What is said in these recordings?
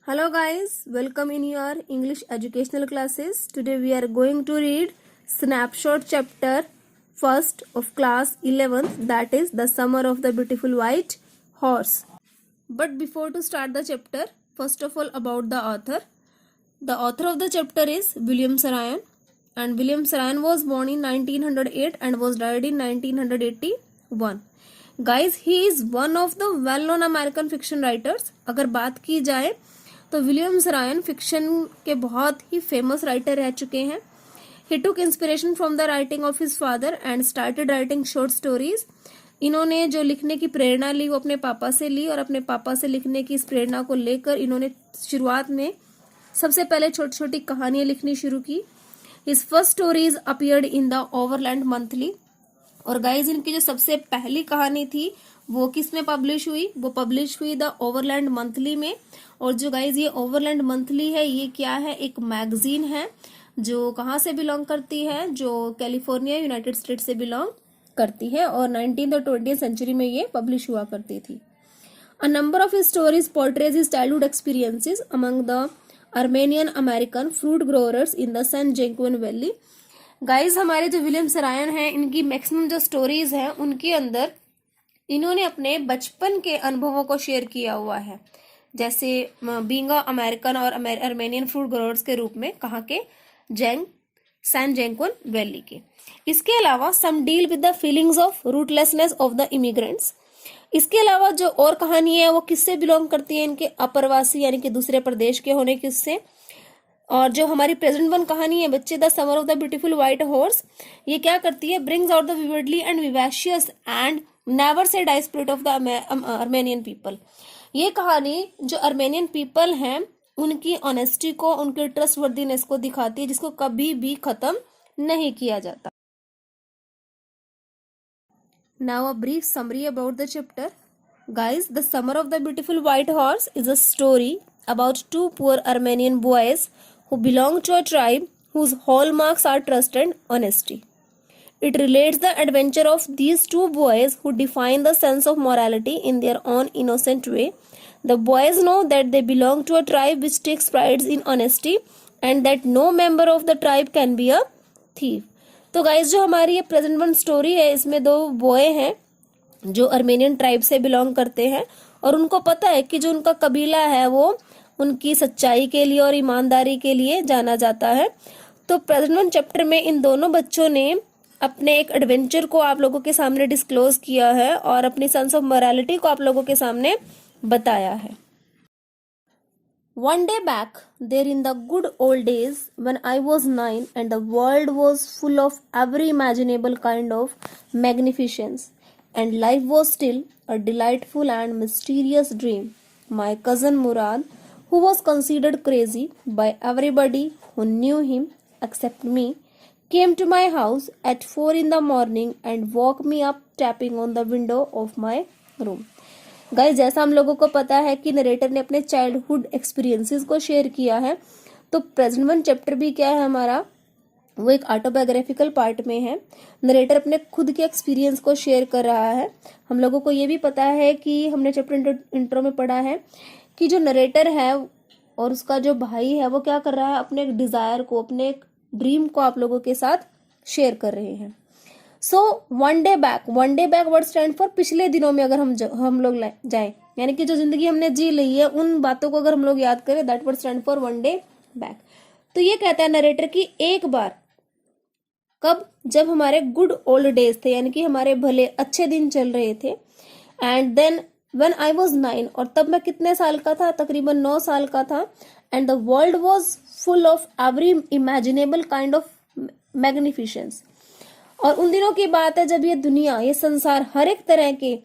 Hello guys, welcome in your English educational classes. Today we are going to read snapshot chapter first of class 11th, that is the summer of the beautiful white horse. But before to start the chapter, first of all about the author. The author of the chapter is William Saroyan, and William Saroyan was born in 1908 and was died in 1981. Guys, he is one of the well-known American fiction writers. अगर बात की जाए तो William सरायन fiction के बहुत ही famous writer रह चुके हैं. He took inspiration from the writing of his father and started writing short stories. इन्होंने जो लिखने की प्रेरणा ली वो अपने पापा से ली, और अपने पापा से लिखने की इस प्रेरणा को लेकर इन्होंने शुरुआत में सबसे पहले छोटी छोटी कहानियां लिखनी शुरू की. His first stories appeared in the overland monthly. और गाइज, इनकी जो सबसे पहली कहानी थी वो किस में पब्लिश हुई? वो पब्लिश हुई द ओवरलैंड मंथली में. और जो गाइज ये ओवरलैंड मंथली है, ये क्या है? एक मैगजीन है जो कहाँ से बिलोंग करती है? जो कैलिफोर्निया यूनाइटेड स्टेट से बिलोंग करती है, और 19th और 20th सेंचुरी में ये पब्लिश हुआ करती थी. A number of stories portrays his childhood experiences among the Armenian American fruit growers in the San Joaquin valley. Guys, हमारे जो विलियम सरायन हैं, इनकी मैक्सिमम जो स्टोरीज हैं उनके अंदर इन्होंने अपने बचपन के अनुभवों को शेयर किया हुआ है, जैसे बीइंग अमेरिकन और अर्मेनियन फ्रूट ग्रोअर्स के रूप में कहाँ के? सैन जेंक्विन वैली के. इसके अलावा some deal with the feelings of rootlessness of the immigrants. इसके अलावा जो और कहानी है वो किससे बिलोंग करती है? इनके अप्रवासी यानी कि दूसरे प्रदेश के होने किससे. और जो हमारी प्रेजेंट वन कहानी है बच्चे, the summer of the beautiful white horse, ये क्या करती है? Brings out the vividly and vivacious and never say die spirit of the Armenian people. ये कहानी जो अर्मेनियन पीपल हैं उनकी ऑनेस्टी को, उनके ट्रस्टवर्दीनेस को दिखाती है, जिसको कभी भी खत्म नहीं किया जाता. Now a brief summary about the chapter. Guys, the summer of the beautiful white horse is a story about two poor Armenian boys who belong to a tribe whose hallmarks are trust and honesty. It relates the adventure of these two boys who define the sense of morality in their own innocent way. The boys know that they belong to a tribe which takes pride in honesty and that no member of the tribe can be a thief. तो guys, जो हमारी ये present one story है, इसमें दो boy हैं जो Armenian tribe से बिलोंग करते हैं, और उनको पता है कि जो उनका कबीला है वो उनकी सच्चाई के लिए और ईमानदारी के लिए जाना जाता है. तो प्रेजेंट वन चैप्टर में इन दोनों बच्चों ने अपने एक एडवेंचर को आप लोगों के सामने डिस्क्लोज किया है और अपनी सेंस ऑफ मोरालिटी को आप लोगों के सामने बताया है. One day back, there in the good old days, when I was 9 and the world was full of every imaginable kind of magnificence, and life was still a delightful and mysterious dream, my cousin Murad, who was considered crazy by everybody who knew him except me, came to my house at 4 in the morning and woke me up tapping on the window of my room. Guys, जैसा हम लोगों को पता है कि narrator ने अपने childhood experiences को शेयर किया है, तो प्रेजेंट वन चैप्टर भी क्या है हमारा? वो एक ऑटोबायोग्राफिकल पार्ट में है. नरेटर अपने खुद के एक्सपीरियंस को शेयर कर रहा है. हम लोगों को ये भी पता है कि हमने चैप्टर इंट्रो में पढ़ा है कि जो नरेटर है और उसका जो भाई है वो क्या कर रहा है? अपने एक डिजायर को, अपने एक ड्रीम को आप लोगों के साथ शेयर कर रहे हैं. So one day back word stand for पिछले दिनों में. अगर हम लोग जाएं, यानी कि जो जिंदगी हमने जी ली है उन बातों को अगर हम लोग याद करें, that word stand for one day back. तो ये कहता है नरेटर कि एक बार, कब? जब हमारे गुड ओल्ड डेज थे, यानी कि हमारे भले अच्छे दिन चल रहे थे. And then when I was 9, और तब मैं कितने साल का था? तकरीबन 9 साल का था. And the world was full of every imaginable kind of magnificence. और उन दिनों की बात है जब ये दुनिया, ये संसार हर एक तरह के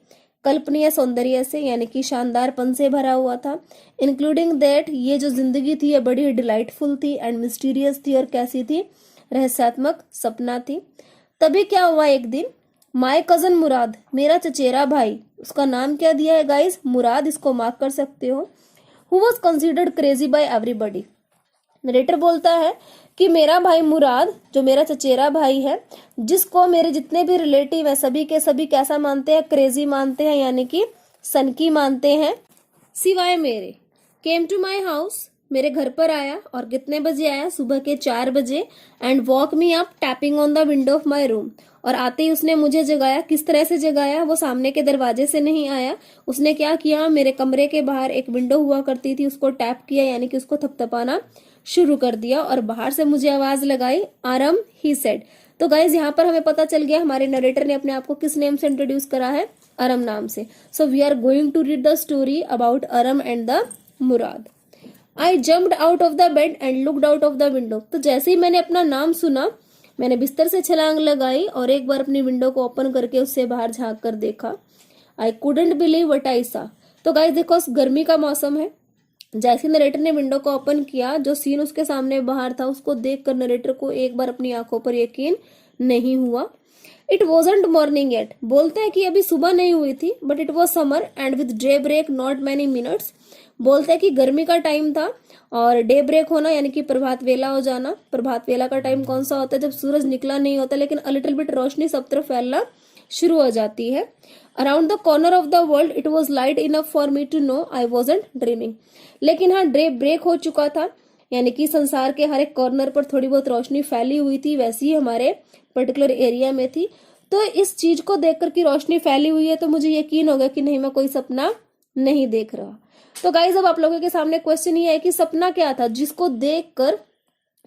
कल्पनीय सौंदर्य से, यानी कि शानदारपन से भरा हुआ था. इंक्लूडिंग दैट, ये जो जिंदगी थी ये बड़ी डिलाइटफुल थी एंड मिस्टीरियस थी. और कैसी थी? रहस्यात्मक सपना थी. तभी क्या हुआ एक दिन, माय कजन मुराद, मेरा चचेरा भाई, उसका नाम क्या दिया है गाइस? मुराद, इसको मार्क कर सकते हो. Who was considered crazy by everybody. Narrator बोलता है कि मेरा भाई मुराद, जो मेरा चचेरा भाई है, जिसको मेरे जितने भी रिलेटिव है सभी के सभी कैसा मानते हैं? क्रेजी मानते हैं, यानी कि सनकी मानते हैं, सिवाय मेरे. केम टू माई हाउस, मेरे घर पर आया, और कितने बजे आया? सुबह के 4 बजे। And walk me up tapping on the window of my room, और आते ही उसने मुझे जगाया। किस तरह से जगाया? वो सामने के दरवाजे से नहीं आया, उसने क्या किया, मेरे कमरे के बाहर एक विंडो हुआ करती थी, उसको टैप किया, यानी कि उसको थपथपाना शुरू कर दिया, और बाहर से मुझे आवाज लगाई, आरम, ही सेड। तो गाइज यहाँ पर हमें पता चल गया हमारे नरेटर ने अपने आप को किस नेम से इंट्रोड्यूस करा है? अरम नाम से। So we are going to read the story about Aram and the Mourad. I jumped out of the bed and looked out of the window. तो जैसे ही मैंने अपना नाम सुना, मैंने बिस्तर से छलांग लगाई और एक बार अपनी विंडो को ओपन करके उससे बाहर झांक कर देखा। I couldn't believe what I सा। तो गाइस देखो, गर्मी का मौसम है। जैसे नरेटर ने विंडो को ओपन किया, जो सीन उसके सामने बाहर था उसको देखकर नरेटर को एक बार अपनी आंखों पर यकीन नहीं हुआ। इट वॉजंट मॉर्निंग येट, बोलते हैं कि अभी सुबह नहीं हुई थी, but it was summer and with daybreak not many minutes. बोलते हैं कि गर्मी का टाइम था और डे ब्रेक होना यानी कि प्रभात वेला हो जाना। प्रभात वेला का टाइम कौन सा होता है? जब सूरज निकला नहीं होता लेकिन अ लिटिल बिट रोशनी सब तरफ फैलना शुरू हो जाती है। Around the corner of the world it was light enough for me to know I wasn't dreaming. लेकिन हाँ, डे ब्रेक हो चुका था, यानी कि संसार के हर एक कॉर्नर पर थोड़ी बहुत रोशनी फैली हुई थी, वैसी ही हमारे पर्टिकुलर एरिया में थी। तो इस चीज को देखकर कि रोशनी फैली हुई है तो मुझे यकीन हो गया कि नहीं, मैं कोई सपना नहीं देख रहा। तो गाइज अब आप लोगों के सामने क्वेश्चन ये है कि सपना क्या था जिसको देखकर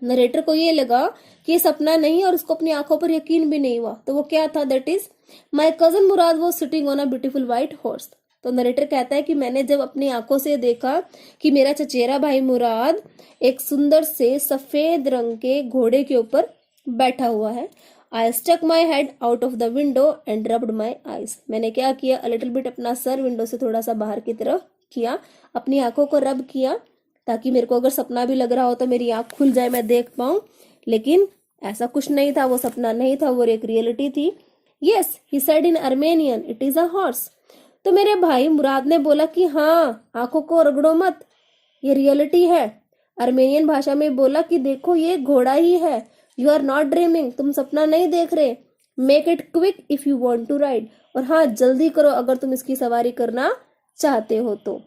नरेटर को ये लगा कि ये सपना नहीं और उसको अपनी आंखों पर यकीन भी नहीं हुआ। तो वो क्या था? That is my cousin Murad was sitting on a beautiful white horse. तो नरेटर कहता है कि मैंने जब अपनी आंखों से देखा कि मेरा चचेरा भाई मुराद एक सुंदर से सफेद रंग के घोड़े के ऊपर बैठा हुआ है। I stuck my head out of the window and rubbed my eyes. मैंने क्या किया? अ लिटिल बिट अपना सर विंडो से थोड़ा सा बाहर की तरफ किया, अपनी आंखों को रब किया, ताकि मेरे को अगर सपना भी लग रहा हो तो मेरी आंख खुल जाए, मैं देख पाऊं। लेकिन ऐसा कुछ नहीं था, वो सपना नहीं था, वो एक रियलिटी थी। Yes, he said in Armenian, it is a horse. तो मेरे भाई मुराद ने बोला कि हाँ, आंखों को रगड़ो मत, ये रियलिटी है। अर्मेनियन भाषा में बोला कि देखो ये घोड़ा ही है। यू आर नॉट ड्रीमिंग, तुम सपना नहीं देख रहे। Make it quick if you want to ride, और हाँ, जल्दी करो अगर तुम इसकी सवारी करना चाहते हो तो।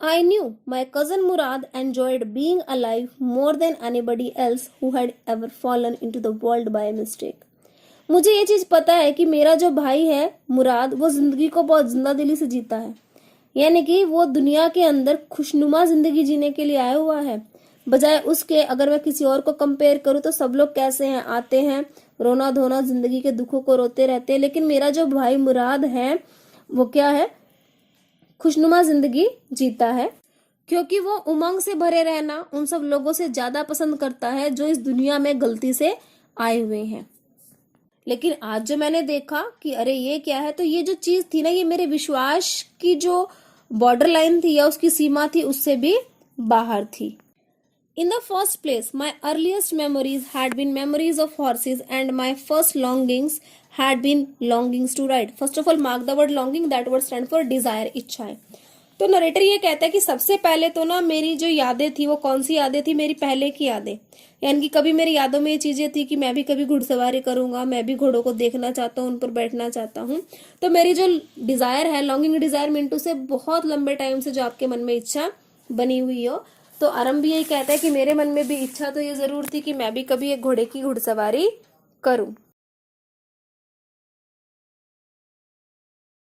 I knew my cousin Murad enjoyed being alive more than anybody else who had ever fallen into the world by mistake. मुझे ये चीज पता है कि मेरा जो भाई है मुराद, वो जिंदगी को बहुत जिंदा दिली से जीता है, यानी कि वो दुनिया के अंदर खुशनुमा जिंदगी जीने के लिए आया हुआ है। बजाय उसके अगर मैं किसी और को कंपेयर करूँ तो सब लोग कैसे हैं? आते हैं, रोना धोना, जिंदगी के दुखों को रोते रहते हैं। लेकिन मेरा जो भाई मुराद है वो क्या है? खुशनुमा जिंदगी जीता है, क्योंकि वो उमंग से भरे रहना उन सब लोगों से ज्यादा पसंद करता है जो इस दुनिया में गलती से आए हुए हैं। लेकिन आज जो मैंने देखा कि अरे ये क्या है, तो ये जो चीज थी ना, ये मेरे विश्वास की जो बॉर्डर लाइन थी या उसकी सीमा थी उससे भी बाहर थी। In the first place, my earliest memories had been memories of horses and my first longings had been longings to ride. First of all, mark the word longing, that word stand for desire, इच्छाएं। तो narrator ये कहता है कि सबसे पहले तो ना मेरी जो यादें थी वो कौन सी यादें थी? मेरी पहले की यादें, यानी कि कभी मेरी यादों में ये चीजें थी कि मैं भी कभी घुड़सवारी करूंगा, मैं भी घोड़ों को देखना चाहता हूँ, उन पर बैठना चाहता हूँ। तो मेरी जो डिजायर है, लॉन्गिंग डिजायर मिंटू से बहुत लंबे टाइम से जो आपके मन में इच्छा बनी हुई हो। तो आरम भी यही कहता है कि मेरे मन में भी इच्छा तो ये जरूर थी कि मैं भी कभी एक घोड़े की घुड़सवारी करूं।